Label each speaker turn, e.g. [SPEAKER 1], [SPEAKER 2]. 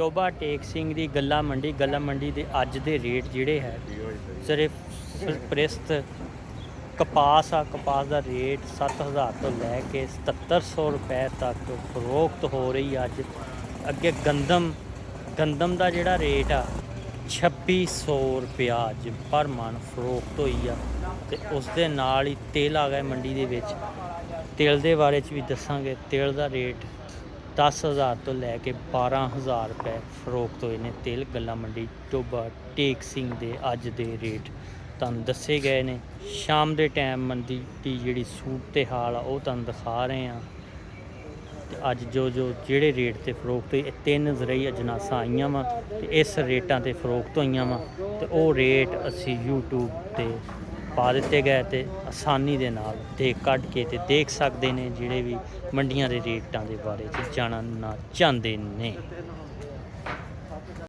[SPEAKER 1] ਟੋਬਾ ਟੇਕ ਸਿੰਘ ਦੀ ਗੱਲਾ ਮੰਡੀ ਦੇ ਅੱਜ ਦੇ ਰੇਟ ਜਿਹੜੇ ਹੈ ਸਿਰਫ ਸਰਪ੍ਰਸਤ ਕਪਾਸ ਦਾ ਰੇਟ 7000 ਤੋਂ ਲੈ ਕੇ 7700 ਰੁਪਏ ਤੱਕ ਫਰੋਖਤ ਹੋ ਰਹੀ ਅੱਜ। ਅੱਗੇ ਗੰਦਮ ਦਾ ਜਿਹੜਾ ਰੇਟ ਆ 2600 ਰੁਪਇਆ ਅੱਜ ਪਰ ਮਣ ਫਰੋਖਤ ਹੋਈ ਆ। ਤੇ ਉਸ ਦੇ ਨਾਲ ਹੀ ਤੇਲ ਆ ਗਿਆ ਮੰਡੀ ਦੇ ਵਿੱਚ। ਤੇਲ ਦੇ ਬਾਰੇ 'ਚ ਵੀ ਦੱਸਾਂਗੇ। ਤੇਲ ਦਾ ਰੇਟ 10000 ਤੋਂ ਲੈ ਕੇ 12000 ਰੁਪਏ ਫਰੋਖਤ ਹੋਏ ਨੇ। ਤੇਲ ਗੱਲਾ ਮੰਡੀ ਟੋਬਾ ਟੇਕ ਸਿੰਘ ਦੇ ਅੱਜ ਦੇ ਰੇਟ ਤੁਹਾਨੂੰ ਦੱਸੇ ਗਏ ਨੇ। ਸ਼ਾਮ ਦੇ ਟਾਈਮ ਮੰਡੀ ਦੀ ਜਿਹੜੀ ਸੂਰਤ ਹਾਲ ਆ ਉਹ ਤੁਹਾਨੂੰ ਦਿਖਾ ਰਹੇ ਹਾਂ। ਤੇ ਅੱਜ ਜੋ ਜਿਹੜੇ ਰੇਟ ਤੇ ਫਰੋਖਤ ਹੋਈ, ਇਹ 3 ਜ਼ਰਈ ਅਜਨਾਸਾਂ ਆਈਆਂ ਵਾ ਤੇ ਇਸ ਰੇਟਾਂ ਤੇ ਫਰੋਖਤ ਹੋਈਆਂ ਵਾ ਤੇ ਉਹ ਰੇਟ ਅਸੀਂ YouTube ਤੇ ਪਾ ਦਿੱਤੇ ਗਏ ਤੇ ਆਸਾਨੀ ਦੇ ਨਾਲ ਕੱਢ ਕੇ ਤੇ ਦੇਖ ਸਕਦੇ ਨੇ ਜਿਹੜੇ ਵੀ ਮੰਡੀਆਂ ਦੇ ਰੇਟਾਂ ਦੇ ਬਾਰੇ 'ਚ ਜਾਣਨਾ ਚਾਹੁੰਦੇ ਨੇ।